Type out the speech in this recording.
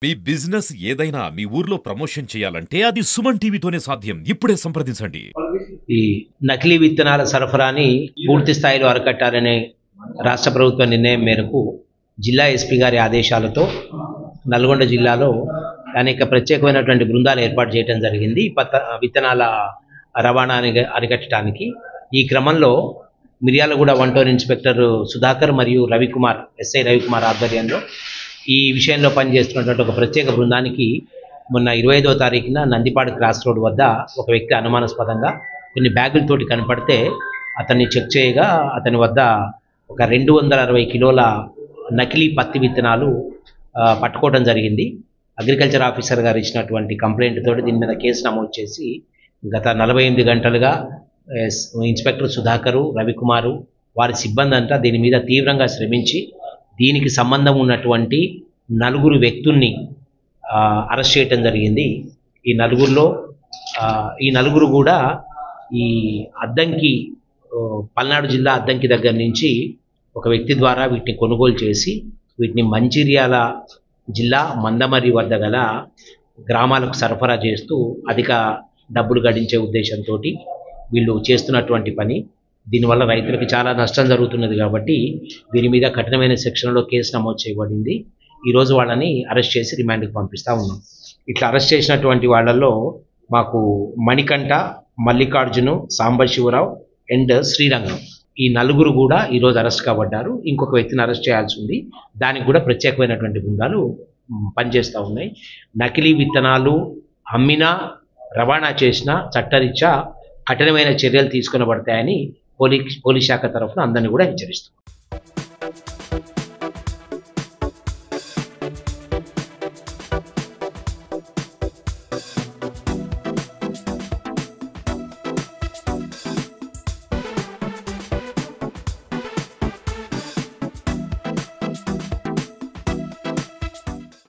మీ business ఏదైనా మీ ఊర్లో promotion చేయాలంటే అది సుమన్ టీవీతోనే సాధ్యం. ఇప్పుడే సంప్రదించండి. ఈ నకిలీ విత్తనాల సరఫరాని పూర్తి స్థాయిలో అరికట్టాలనే రాష్ట్ర ప్రభుత్వ నిర్ణయం మేరకు జిల్లా ఎస్పీ గారి ఆదేశాలతో నల్గొండ జిల్లాలో అనేక ప్రత్యేకమైనటువంటి బృందాలు ఏర్పాటు చేయడం జరిగింది విత్తనాల రవాణాని అరికట్టడానికి. ఈ క్రమంలో మిర్యాలగూడ 1 టౌన్ ఇన్స్పెక్టర్ సుధాకర్ మరియు రవికుమార్ ఎస్ఐ రవికుమార్ ఆధ్వర్యంలో ఈ విషయంలో పనిచేస్తున్నటువంటి ఒక ప్రత్యేక బృందానికి మొన్న 25వ తారీఖున నందిపాడు క్రాస్ రోడ్ వద్ద ఒక వ్యక్తి అనుమానాస్పదంగా కొన్ని బ్యాగులతోటి కనపడితే అతన్ని చెక్ చేయగా అతని వద్ద ఒక 260 కిలోల నకిలీ పత్తి విత్తనాలు పట్టుకోవడం జరిగింది. అగ్రికల్చర్ ఆఫీసర్ గారు ఇచ్చినటువంటి కంప్లైంట్ తోటి దీని మీద కేసు నమోదు చేసి గత 48 గంటలుగా ఇన్స్పెక్టర్ సుధాకరు రవికుమారు వారి సిబ్బంది అంతా దీని మీద తీవ్రంగా శ్రమించి దీనికి సంబంధం ఉన్నటువంటి 4 వ్యక్తుల్ని అరెస్ట్ చేయడం జరిగింది. ఈ నలుగురు కూడా ఈ అద్దంకి పల్నాడు జిల్లా అద్దంకి దగ్గర నుంచి ఒక వ్యక్తి ద్వారా వీటిని కొనుగోలు చేసి వీటిని మంచిర్యాల జిల్లా మందమర్రి వద్ద గల గ్రామాలకు సరఫరా చేస్తూ అధిక డబ్బులు గడించే ఉద్దేశంతో వీళ్ళు చేస్తున్నటువంటి పని. దీనివల్ల రైతులకు చాలా నష్టం జరుగుతున్నది కాబట్టి వీరి మీద కఠినమైన సెక్షన్లో కేసు నమోదు చేయబడింది. ఈరోజు వాళ్ళని అరెస్ట్ చేసి రిమాండ్కి పంపిస్తూ ఉన్నాం. ఇట్లా అరెస్ట్ చేసినటువంటి వాళ్ళల్లో మాకు మణికంఠ, మల్లికార్జును, సాంబశివరావు అండ్ శ్రీరంగం ఈ 4 కూడా ఈరోజు అరెస్ట్ కాబడ్డారు. ఇంకొక వ్యక్తిని అరెస్ట్ చేయాల్సి ఉంది. దానికి కూడా ప్రత్యేకమైనటువంటి బృందాలు పనిచేస్తూ ఉన్నాయి. నకిలీ విత్తనాలు అమ్మినా రవాణా చేసినా చట్టరీత్యా కఠినమైన చర్యలు తీసుకొనబడతాయని పోలీస్ శాఖ తరఫున అందరినీ కూడా హెచ్చరిస్తాం.